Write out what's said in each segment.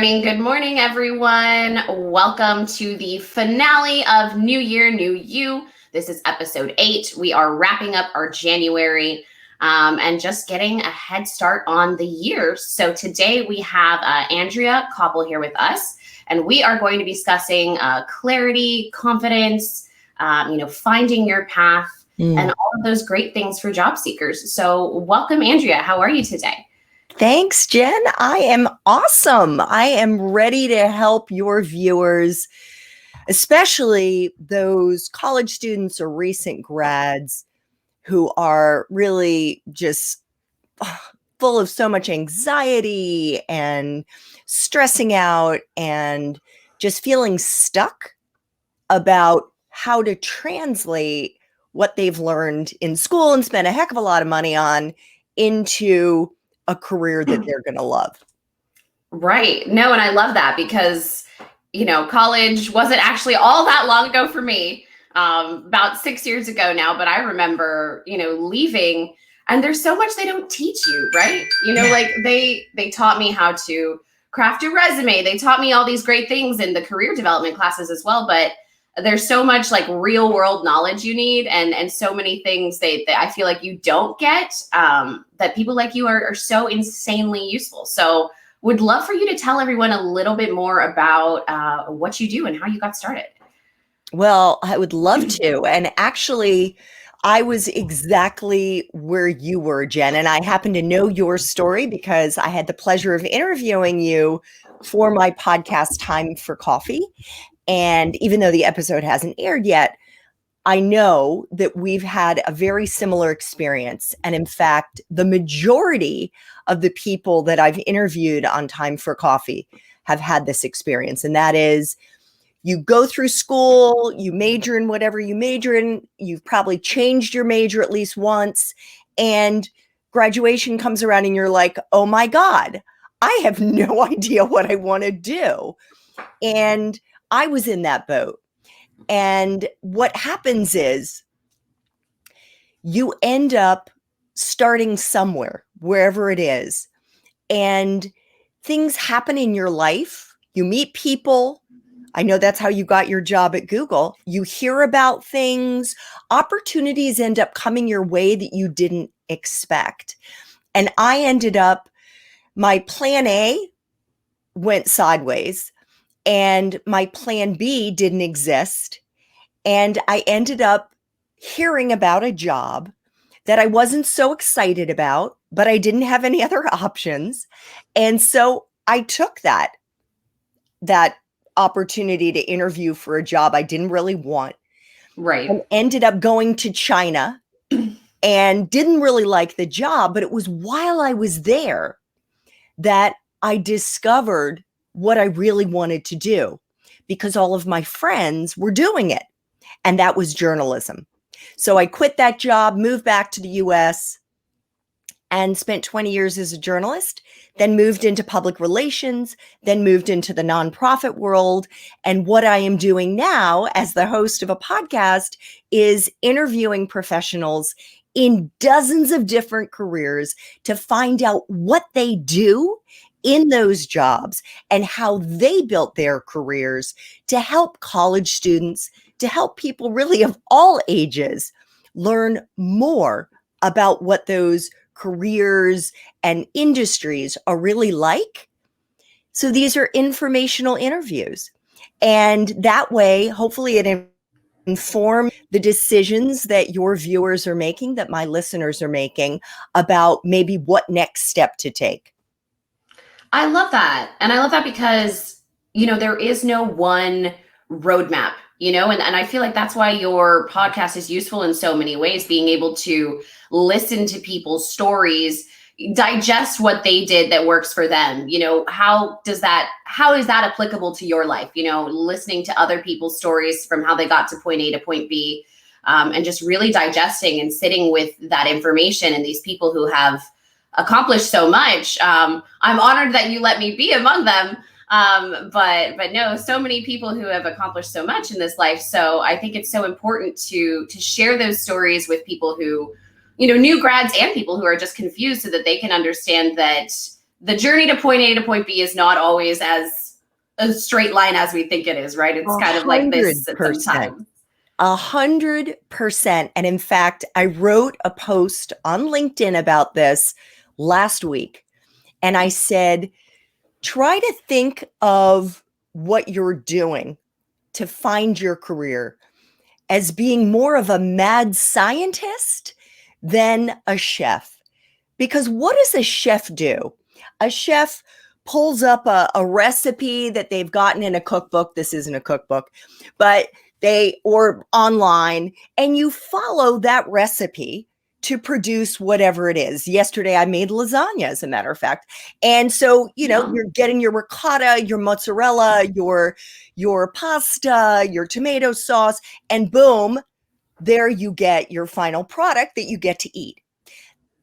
morning. Good morning, everyone. Welcome to the finale of New Year, New You. This is episode 8. We are wrapping up our January and just getting a head start on the year. So today we have Andrea Koppel here with us, and we are going to be discussing clarity, confidence, finding your path, and all of those great things for job seekers. So welcome, Andrea. How are you today? Thanks, Jen. I am awesome. I am ready to help your viewers, especially those college students or recent grads who are really just full of so much anxiety and stressing out and just feeling stuck about how to translate what they've learned in school and spent a heck of a lot of money on into a career that they're going to love. Right. No, and I love that because, college wasn't actually all that long ago for me, about 6 years ago now, but I remember, leaving, and there's so much they don't teach you, right? Like they taught me how to craft a resume. They taught me all these great things in the career development classes as well, but there's so much like real world knowledge you need and so many things that I feel like you don't get that people like you are so insanely useful. So would love for you to tell everyone a little bit more about what you do and how you got started. Well, I would love to. And actually, I was exactly where you were, Jen. And I happen to know your story because I had the pleasure of interviewing you for my podcast, Time for Coffee. And even though the episode hasn't aired yet, I know that we've had a very similar experience. And in fact, the majority of the people that I've interviewed on Time for Coffee have had this experience. And that is, you go through school, you major in whatever you major in, you've probably changed your major at least once, and graduation comes around and you're like, oh my God, I have no idea what I want to do. And I was in that boat. And what happens is you end up starting somewhere, wherever it is, and things happen in your life. You meet people. I know that's how you got your job at Google. You hear about things. Opportunities end up coming your way that you didn't expect. And I ended up, my plan A went sideways. And my plan B didn't exist. And I ended up hearing about a job that I wasn't so excited about, but I didn't have any other options. And so I took that opportunity to interview for a job I didn't really want. Right. And ended up going to China and didn't really like the job, but it was while I was there that I discovered what I really wanted to do because all of my friends were doing it. And that was journalism. So I quit that job, moved back to the US, and spent 20 years as a journalist, then moved into public relations, then moved into the nonprofit world. And what I am doing now as the host of a podcast is interviewing professionals in dozens of different careers to find out what they do in those jobs and how they built their careers to help college students, to help people really of all ages learn more about what those careers and industries are really like. So these are informational interviews. And that way, hopefully it inform the decisions that your viewers are making, that my listeners are making about maybe what next step to take. I love that. And I love that because, there is no one roadmap, and I feel like that's why your podcast is useful in so many ways, being able to listen to people's stories, digest what they did that works for them. How is that applicable to your life? Listening to other people's stories from how they got to point A to point B, and just really digesting and sitting with that information and these people who have accomplished so much. I'm honored that you let me be among them. But no, so many people who have accomplished so much in this life. So I think it's so important to share those stories with people who, new grads and people who are just confused so that they can understand that the journey to point A to point B is not always as a straight line as we think it is, right? It's kind of like this sometimes. 100%. And in fact, I wrote a post on LinkedIn about this last week. And I said, try to think of what you're doing to find your career as being more of a mad scientist than a chef. Because what does a chef do? A chef pulls up a recipe that they've gotten in a cookbook. This isn't a cookbook, but or online, and you follow that recipe to produce whatever it is. Yesterday, I made lasagna, as a matter of fact. And so, you're getting your ricotta, your mozzarella, your pasta, your tomato sauce, and boom, there you get your final product that you get to eat.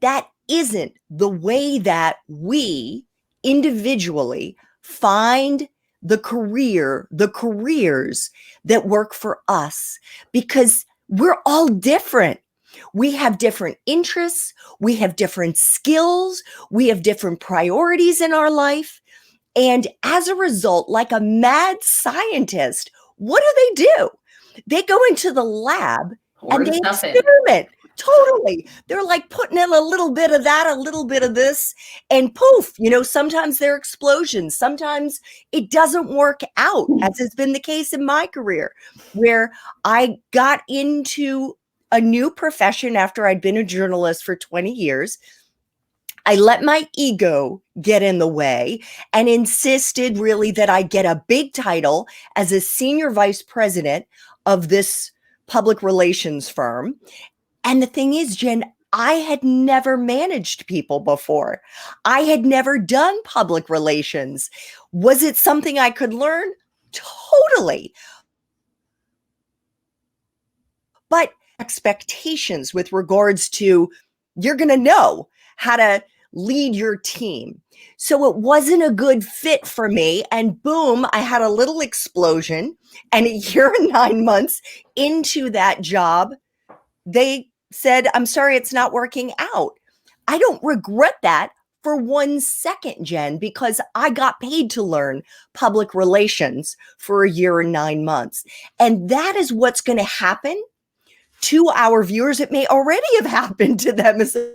That isn't the way that we individually find the careers that work for us, because we're all different. We have different interests. We have different skills. We have different priorities in our life. And as a result, like a mad scientist, what do? They go into the lab and they experiment. Totally. They're like putting in a little bit of that, a little bit of this, and poof, sometimes there are explosions. Sometimes it doesn't work out, as has been the case in my career, where I got into a new profession after I'd been a journalist for 20 years. I let my ego get in the way and insisted really that I get a big title as a senior vice president of this public relations firm. And the thing is, Jen, I had never managed people before. I had never done public relations. Was it something I could learn? Totally. But expectations with regards to, you're going to know how to lead your team. So it wasn't a good fit for me. And boom, I had a little explosion. And a year and 9 months into that job, they said, I'm sorry, it's not working out. I don't regret that for 1 second, Jen, because I got paid to learn public relations for a year and 9 months. And that is what's going to happen to our viewers. It may already have happened to them, as a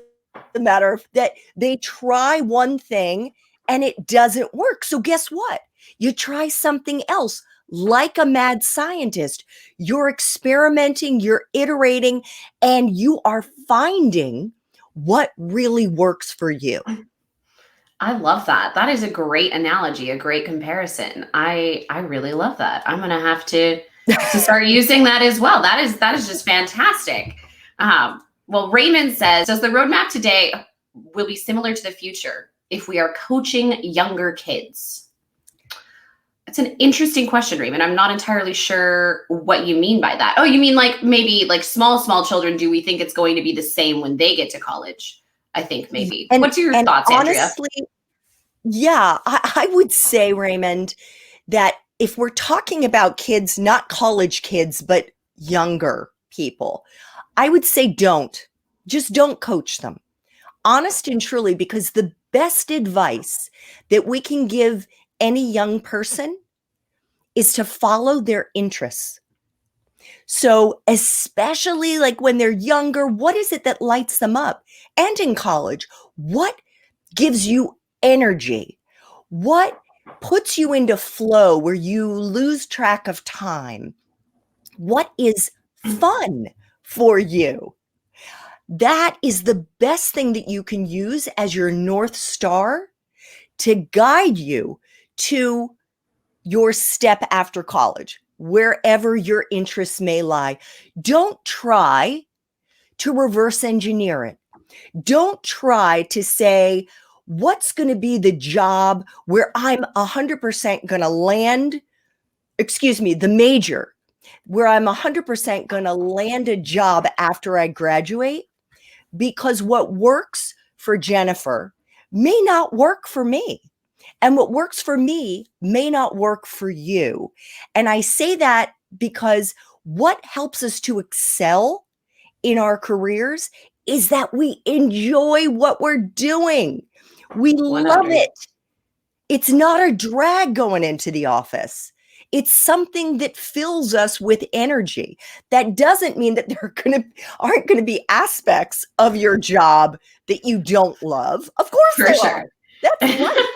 matter of that they try one thing and it doesn't work. So guess what? You try something else. Like a mad scientist, you're experimenting, you're iterating, and you are finding what really works for you. I love that. That is a great analogy, a great comparison. I really love that. I'm going to have to start using that as well. That is just fantastic. Well, Raymond says, does the roadmap today will be similar to the future if we are coaching younger kids? It's an interesting question, Raymond. I'm not entirely sure what you mean by that. Oh, you mean like maybe like small children, do we think it's going to be the same when they get to college? I think maybe. And what's your thoughts, Andrea? Honestly, yeah, I would say, Raymond, that if we're talking about kids, not college kids, but younger people, I would say just don't coach them. Honest and truly, because the best advice that we can give any young person is to follow their interests. So especially like when they're younger, what is it that lights them up? And in college, what gives you energy? What puts you into flow where you lose track of time? What is fun for you? That is the best thing that you can use as your North Star to guide you to your step after college, wherever your interests may lie. Don't try to reverse engineer it. Don't try to say, what's going to be the job where I'm 100% going to land, the major, where I'm 100% going to land a job after I graduate, because what works for Jennifer may not work for me. And what works for me may not work for you. And I say that because what helps us to excel in our careers is that we enjoy what we're doing. We love 100. it. It's not a drag going into the office. It's something that fills us with energy. That doesn't mean that aren't going to be aspects of your job that you don't love. Of course For there are. sure. That's life.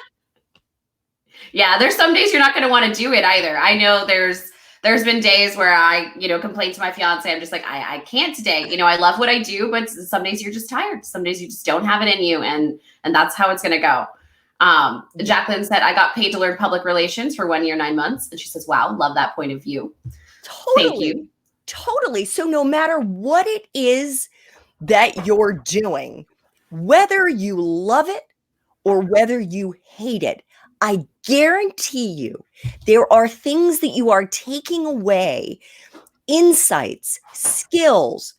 Yeah, there's some days you're not going to want to do it either. I know there's been days where I, complain to my fiance. I'm just like, I can't today. I love what I do, but some days you're just tired. Some days you just don't have it in you, and that's how it's going to go. Jacqueline said, I got paid to learn public relations for 1 year, 9 months. And she says, wow, love that point of view. Thank you. Totally. So no matter what it is that you're doing, whether you love it or whether you hate it, I guarantee you there are things that you are taking away, insights, skills,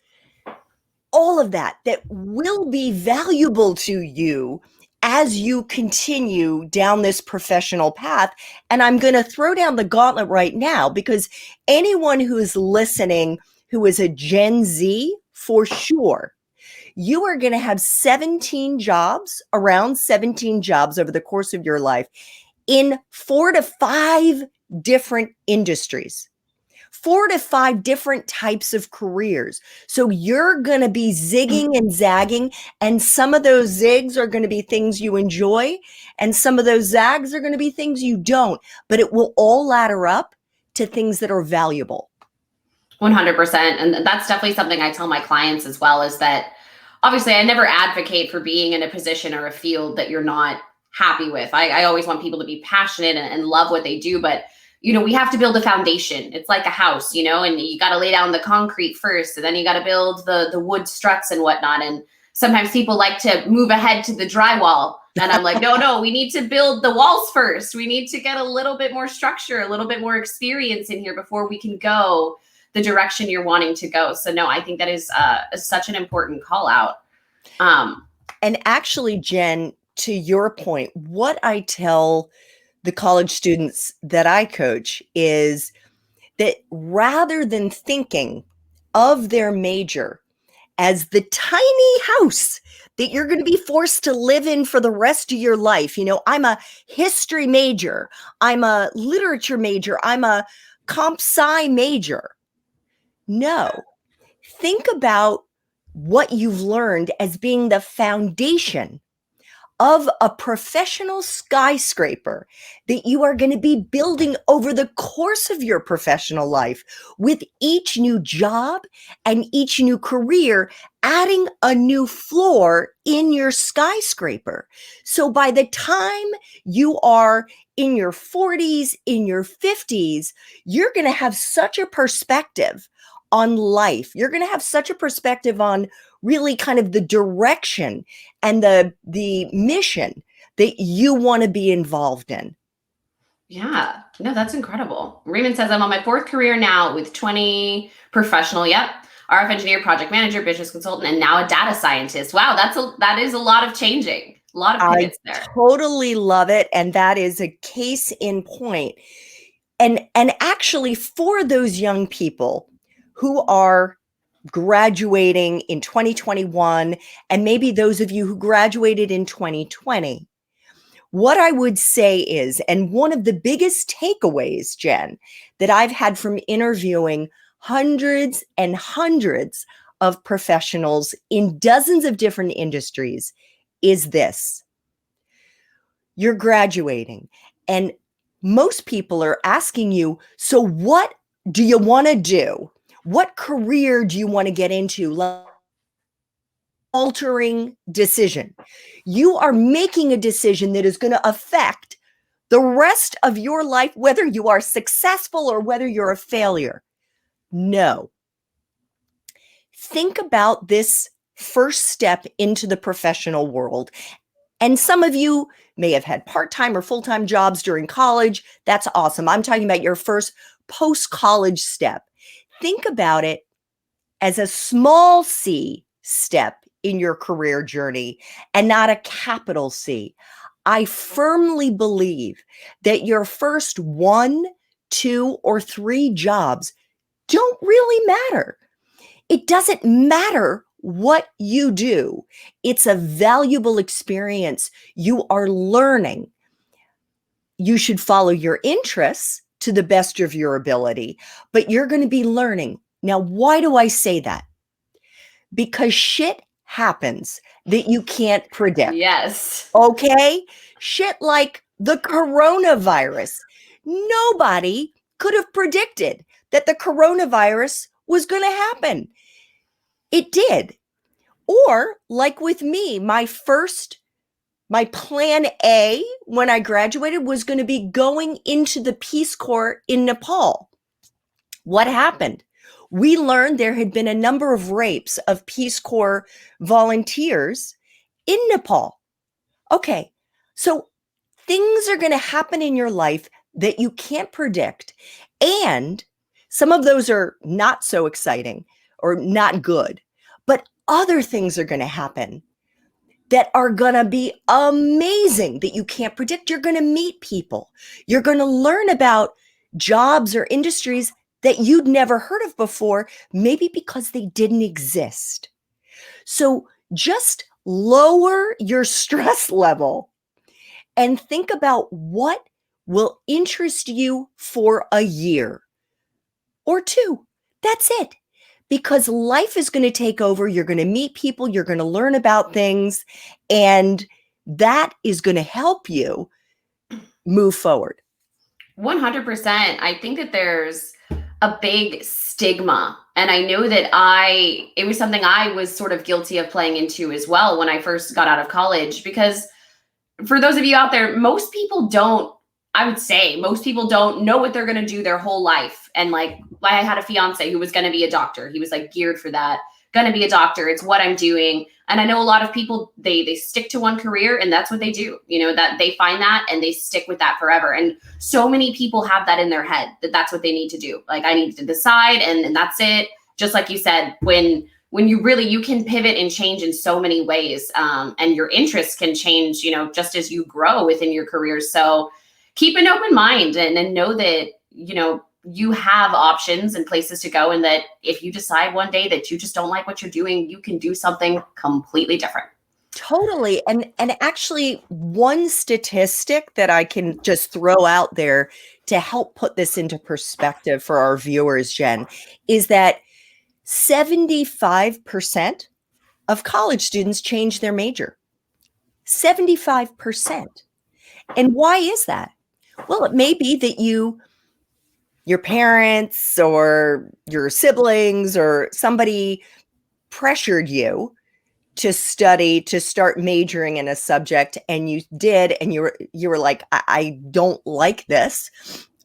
all of that will be valuable to you as you continue down this professional path. And I'm going to throw down the gauntlet right now, because anyone who is listening who is a Gen Z, for sure, you are going to have around 17 jobs over the course of your life in 4 to 5 different industries. 4 to 5 different types of careers. So you're going to be zigging and zagging, and some of those zigs are going to be things you enjoy, and some of those zags are going to be things you don't, but it will all ladder up to things that are valuable. 100%. And that's definitely something I tell my clients as well, is that obviously I never advocate for being in a position or a field that you're not happy with. I always want people to be passionate and love what they do, but we have to build a foundation. It's like a house, and you got to lay down the concrete first, and then you got to build the wood struts and whatnot. And sometimes people like to move ahead to the drywall. And I'm like, no, we need to build the walls first. We need to get a little bit more structure, a little bit more experience in here before we can go the direction you're wanting to go. So no, I think that is such an important call out. And actually, Jen, to your point, what I tell the college students that I coach is that rather than thinking of their major as the tiny house that you're going to be forced to live in for the rest of your life, I'm a history major, I'm a literature major, I'm a comp sci major. No, think about what you've learned as being the foundation of a professional skyscraper that you are going to be building over the course of your professional life, with each new job and each new career adding a new floor in your skyscraper. So by the time you are in your 40s, in your 50s, you're going to have such a perspective on life. You're going to have such a perspective on really kind of the direction and the mission that you want to be involved in. Yeah, no, that's incredible. Raymond says, I'm on my 4th career now with 20 professional. Yep. RF engineer, project manager, business consultant, and now a data scientist. Wow. That is a lot of changing. A lot of pivots there. I totally love it. And that is a case in point. And actually, for those young people who are graduating in 2021, and maybe those of you who graduated in 2020, what I would say is, and one of the biggest takeaways, Jen, that I've had from interviewing hundreds and hundreds of professionals in dozens of different industries, is this. You're graduating, and most people are asking you, so what do you want to do? What career do you want to get into? Altering decision. You are making a decision that is going to affect the rest of your life, whether you are successful or whether you're a failure. No. Think about this first step into the professional world. And some of you may have had part-time or full-time jobs during college. That's awesome. I'm talking about your first post-college step. Think about it as a small C step in your career journey and not a capital C. I firmly believe that your first 1, 2, or 3 jobs don't really matter. It doesn't matter what you do. It's a valuable experience. You are learning. You should follow your interests to the best of your ability, but you're going to be learning. Now, why do I say that? Because shit happens that you can't predict. Yes. Okay? Shit like the coronavirus. Nobody could have predicted that the coronavirus was going to happen. It did. Or, like with me, my plan A when I graduated was going to be going into the Peace Corps in Nepal. What happened? We learned there had been a number of rapes of Peace Corps volunteers in Nepal. Okay, so things are going to happen in your life that you can't predict. And some of those are not so exciting or not good, but other things are going to happen that are going to be amazing that you can't predict. You're going to meet people. You're going to learn about jobs or industries that you'd never heard of before, maybe because they didn't exist. So just lower your stress level and think about what will interest you for a year or two. That's it. Because life is going to take over. You're going to meet people. You're going to learn about things. And that is going to help you move forward. 100%. I think that there's a big stigma. And I know that it was something I was sort of guilty of playing into as well when I first got out of college. Because for those of you out there, I would say most people don't know what they're going to do their whole life. And like, I had a fiance who was going to be a doctor. He was like geared for that. Going to be a doctor. It's what I'm doing. And I know a lot of people, they stick to one career and that's what they do, that they find that and they stick with that forever. And so many people have that in their head that that's what they need to do. Like, I need to decide and that's it. Just like you said, when you can pivot and change in so many ways, and your interests can change, just as you grow within your career. So keep an open mind and know that, you have options and places to go. And that if you decide one day that you just don't like what you're doing, you can do something completely different. Totally. And actually, one statistic that I can just throw out there to help put this into perspective for our viewers, Jen, is that 75% of college students change their major. 75%. And why is that? Well, it may be that your parents or your siblings or somebody pressured you to study, to start majoring in a subject, and you did, and you were like, I don't like this.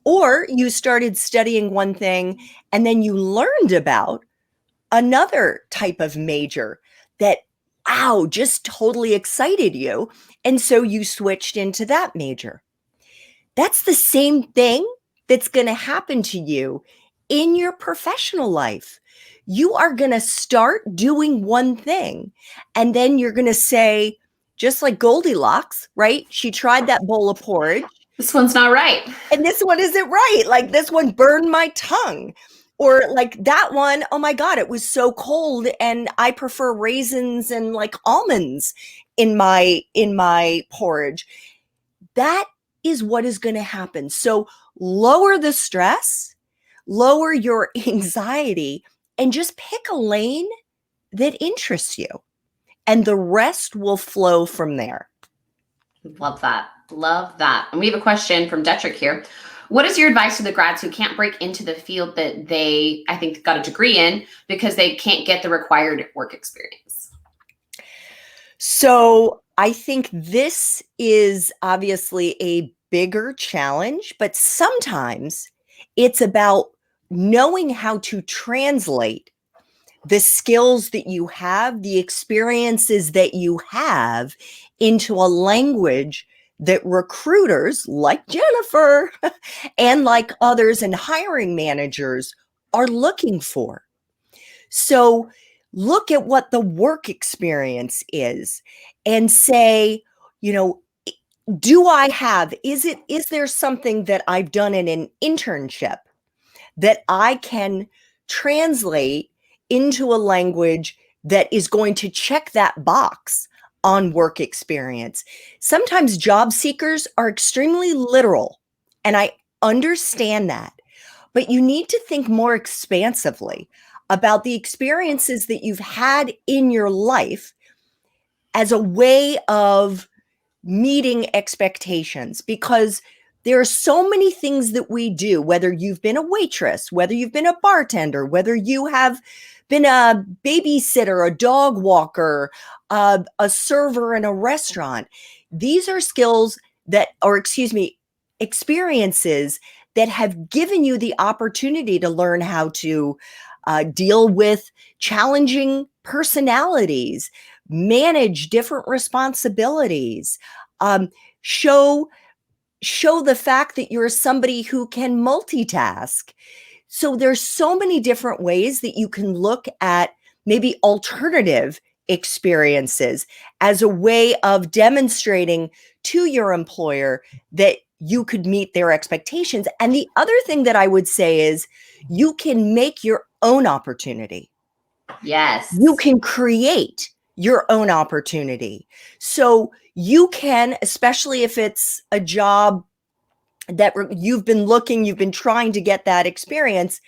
Or you started studying one thing and then you learned about another type of major that, wow, just totally excited you. And so you switched into that major. That's the same thing that's going to happen to you in your professional life. You are going to start doing one thing, and then you're going to say, just like Goldilocks, right? She tried that bowl of porridge. This one's not right. And this one isn't right. Like, this one burned my tongue. Or like that one, oh my God, it was so cold and I prefer raisins and like almonds in my porridge. That is what is going to happen. So lower the stress, lower your anxiety, and just pick a lane that interests you. And the rest will flow from there. Love that. Love that. And we have a question from Detrick here. What is your advice to the grads who can't break into the field that they, I think, got a degree in because they can't get the required work experience? So I think this is obviously a bigger challenge, but sometimes it's about knowing how to translate the skills that you have, the experiences that you have into a language that recruiters like Jennifer and like others and hiring managers are looking for. So look at what the work experience is and say, is there something that I've done in an internship that I can translate into a language that is going to check that box on work experience. Sometimes job seekers are extremely literal, and I understand that. But you need to think more expansively about the experiences that you've had in your life as a way of meeting expectations, because there are so many things that we do, whether you've been a waitress, whether you've been a bartender, whether you have been a babysitter, a dog walker, a server in a restaurant. These are skills that, or excuse me, experiences that have given you the opportunity to learn how to deal with challenging personalities, manage different responsibilities, show the fact that you're somebody who can multitask. So there's so many different ways that you can look at maybe alternative experiences as a way of demonstrating to your employer that you could meet their expectations. And the other thing that I would say is you can make your own opportunity. Yes. You can create your own opportunity. So you can, especially if it's a job that you've been trying to get that experience,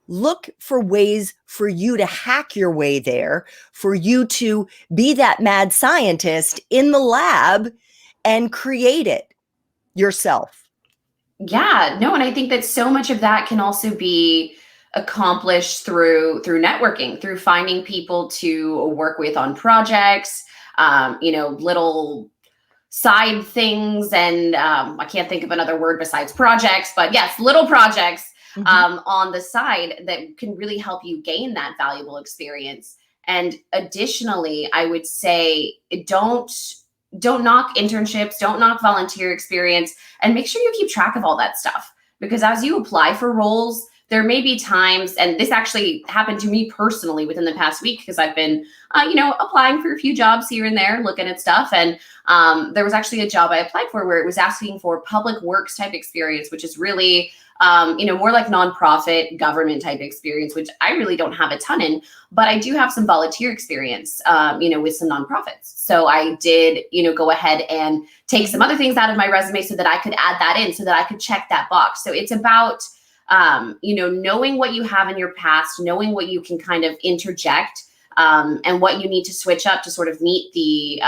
look for ways for you to hack your way there, for you to be that mad scientist in the lab and create it yourself. Yeah, no, and I think that so much of that can also be accomplished through networking, through finding people to work with on projects, little side things, and I can't think of another word besides projects, but yes, little projects on the side that can really help you gain that valuable experience. And additionally, I would say don't knock internships, don't knock volunteer experience, and make sure you keep track of all that stuff. Because as you apply for roles, there may be times, and this actually happened to me personally within the past week, because I've been, applying for a few jobs here and there, looking at stuff. And there was actually a job I applied for where it was asking for public works type experience, which is really, more like nonprofit government type experience, which I really don't have a ton in, but I do have some volunteer experience, with some nonprofits. So I did, go ahead and take some other things out of my resume so that I could add that in, so that I could check that box. So it's about, knowing what you have in your past, knowing what you can kind of interject, and what you need to switch up to sort of meet the,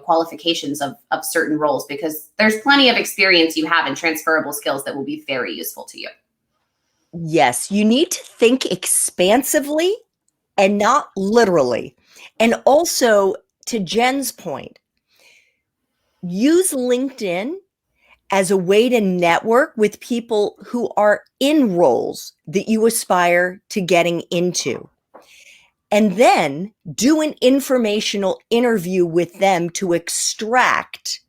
qualifications of certain roles, because there's plenty of experience you have and transferable skills that will be very useful to you. Yes, you need to think expansively and not literally. And also, to Jen's point, use LinkedIn as a way to network with people who are in roles that you aspire to getting into. And then do an informational interview with them to extract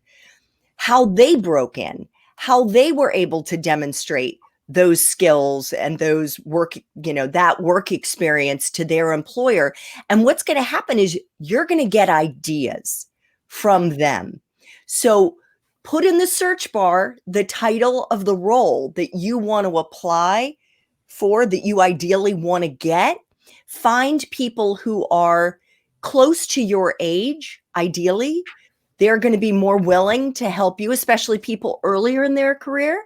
how they broke in, how they were able to demonstrate those skills and those work, that work experience to their employer. And what's going to happen is you're going to get ideas from them. So put in the search bar the title of the role that you want to apply for, that you ideally want to get. Find people who are close to your age, ideally. They're going to be more willing to help you, especially people earlier in their career,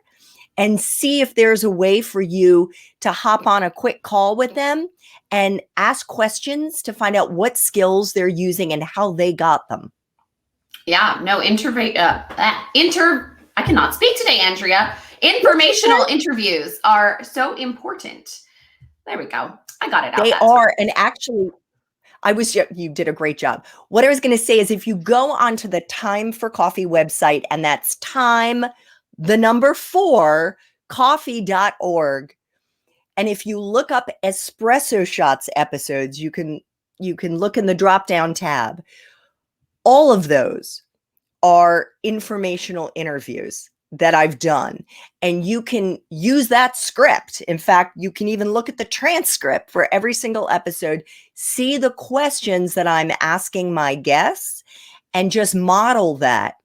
and see if there's a way for you to hop on a quick call with them and ask questions to find out what skills they're using and how they got them. Yeah, no, I cannot speak today, Andrea. Informational interviews are so important. There we go. I got it out. They are. And actually, you did a great job. What I was going to say is, if you go onto the Time for Coffee website, and that's time, the number 4, coffee.org. And if you look up Espresso Shots episodes, you can look in the drop-down tab. All of those are informational interviews that I've done, and you can use that script. In fact, you can even look at the transcript for every single episode, see the questions that I'm asking my guests, and just model that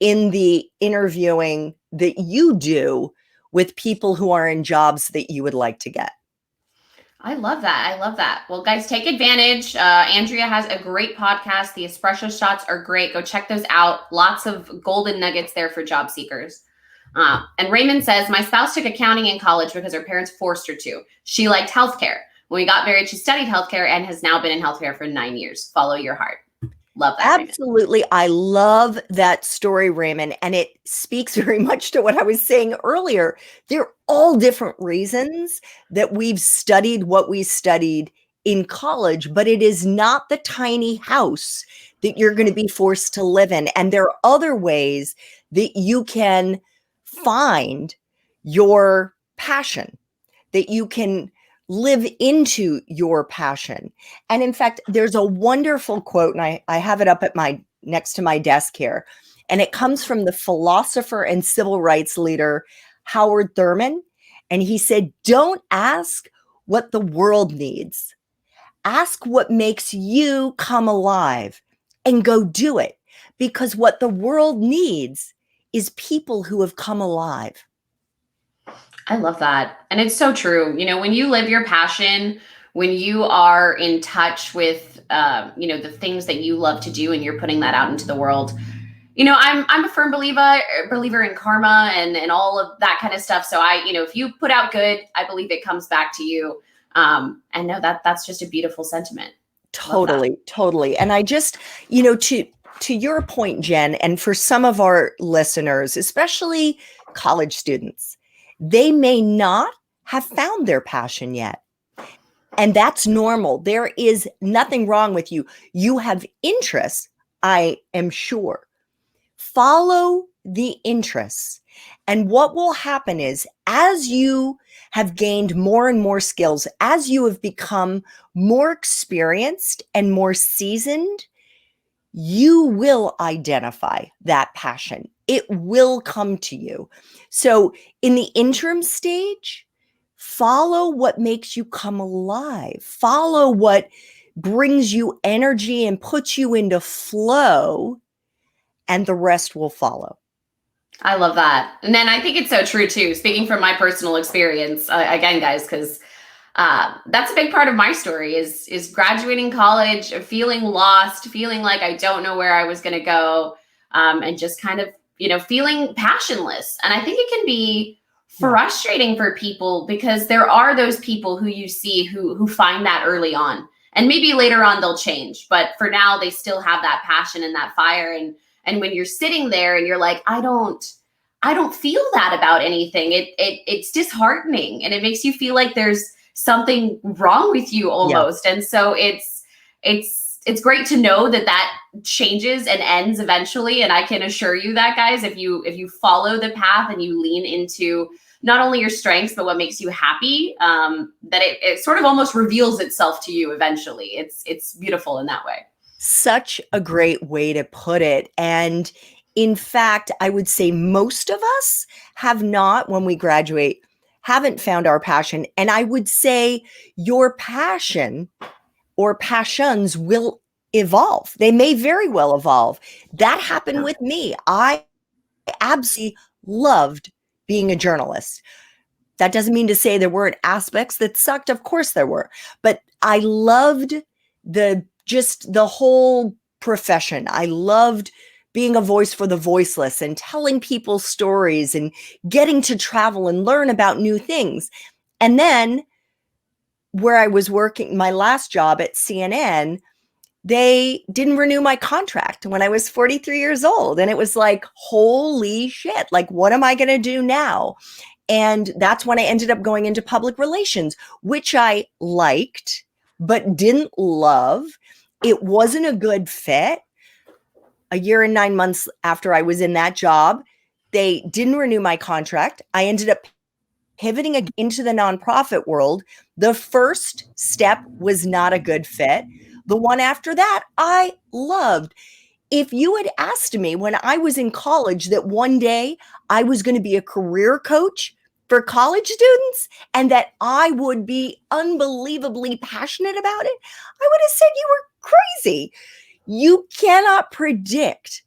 in the interviewing that you do with people who are in jobs that you would like to get. I love that. I love that. Well, guys, take advantage. Andrea has a great podcast. The Espresso Shots are great. Go check those out. Lots of golden nuggets there for job seekers. And Raymond says, my spouse took accounting in college because her parents forced her to. She liked healthcare. When we got married, she studied healthcare and has now been in healthcare for 9 years. Follow your heart. Love that, Raymond. Absolutely. I love that story, Raymond. And it speaks very much to what I was saying earlier. They're all different reasons that we've studied what we studied in college, but it is not the tiny house that you're going to be forced to live in. And there are other ways that you can find your passion, that you can live into your passion. And in fact, there's a wonderful quote, and I have it up at next to my desk here. And it comes from the philosopher and civil rights leader, Howard Thurman. And he said, don't ask what the world needs. Ask what makes you come alive and go do it. Because what the world needs is people who have come alive. I love that. And it's so true. You know, when you live your passion, when you are in touch with, the things that you love to do and you're putting that out into the world, I'm a firm believer in karma and all of that kind of stuff. So if you put out good, I believe it comes back to you. And no, that's just a beautiful sentiment. Totally. And I just, to your point, Jen, and for some of our listeners, especially college students, they may not have found their passion yet. And that's normal. There is nothing wrong with you. You have interests, I am sure. Follow the interests. And what will happen is, as you have gained more and more skills, as you have become more experienced and more seasoned, you will identify that passion. It will come to you. So in the interim stage, follow what makes you come alive. Follow what brings you energy and puts you into flow, and the rest will follow. I love that. And then I think it's so true too, speaking from my personal experience, again, guys, because that's a big part of my story is graduating college, feeling lost, feeling like I don't know where I was going to go, and just kind of, feeling passionless. And I think it can be frustrating for people because there are those people who you see who find that early on, and maybe later on they'll change, but for now they still have that passion and that fire. And when you're sitting there and you're like, I don't feel that about anything, it's disheartening, and it makes you feel like there's something wrong with you almost. Yeah. And so it's great to know that changes and ends eventually. And I can assure you that, guys, if you follow the path and you lean into not only your strengths, but what makes you happy, that it sort of almost reveals itself to you eventually. It's beautiful in that way. Such a great way to put it. And in fact, I would say most of us have not, when we graduate, haven't found our passion. And I would say your passion or passions will evolve. They may very well evolve. That happened with me. I absolutely loved being a journalist. That doesn't mean to say there weren't aspects that sucked. Of course there were. But I loved the whole profession. I loved being a voice for the voiceless and telling people stories and getting to travel and learn about new things. And then where I was working, my last job at CNN, they didn't renew my contract when I was 43 years old. And it was like, holy shit, like, what am I going to do now? And that's when I ended up going into public relations, which I liked, but didn't love. It wasn't a good fit. A year and 9 months after I was in that job, they didn't renew my contract. I ended up pivoting into the nonprofit world. The first step was not a good fit. The one after that, I loved. If you had asked me when I was in college that one day I was going to be a career coach for college students and that I would be unbelievably passionate about it, I would have said you were crazy. You cannot predict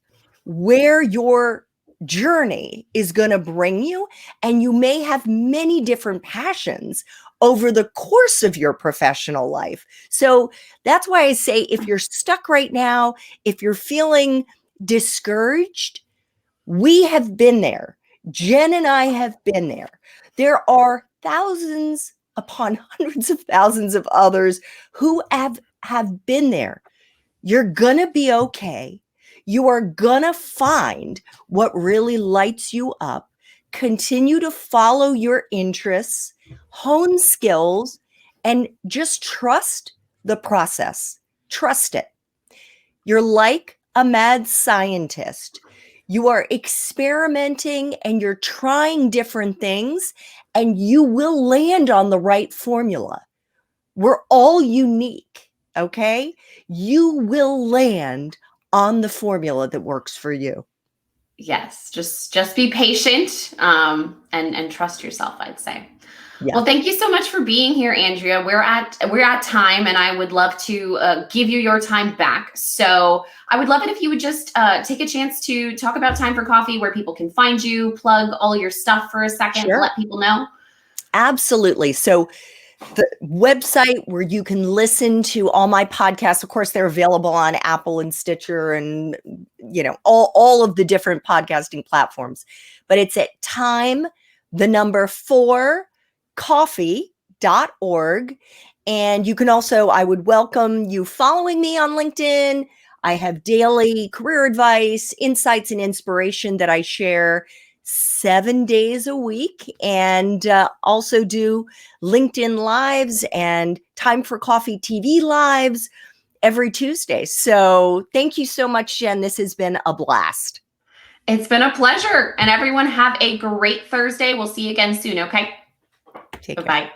where your journey is going to bring you, and you may have many different passions over the course of your professional life. So that's why I say if you're stuck right now, if you're feeling discouraged, we have been there. Jen and I have been there. There are thousands upon hundreds of thousands of others who have been there. You're going to be okay. You are going to find what really lights you up. Continue to follow your interests, hone skills, and just trust the process. Trust it. You're like a mad scientist. You are experimenting and you're trying different things, and you will land on the right formula. We're all unique, okay? You will land on the formula that works for you. Yes, just be patient, and trust yourself, I'd say. Yeah. Well, thank you so much for being here, Andrea. We're at time, and I would love to give you your time back. So I would love it if you would just take a chance to talk about Time for Coffee, where people can find you, plug all your stuff for a second, Sure. let people know. Absolutely. So the website where you can listen to all my podcasts, of course, they're available on Apple and Stitcher and, all of the different podcasting platforms. But it's at time4coffee.org. And you can also, I would welcome you following me on LinkedIn. I have daily career advice, insights, and inspiration that I share 7 days a week, and also do LinkedIn Lives and Time for Coffee TV Lives every Tuesday. So thank you so much, Jen. This has been a blast. It's been a pleasure. And everyone have a great Thursday. We'll see you again soon, okay? Take care. Bye-bye.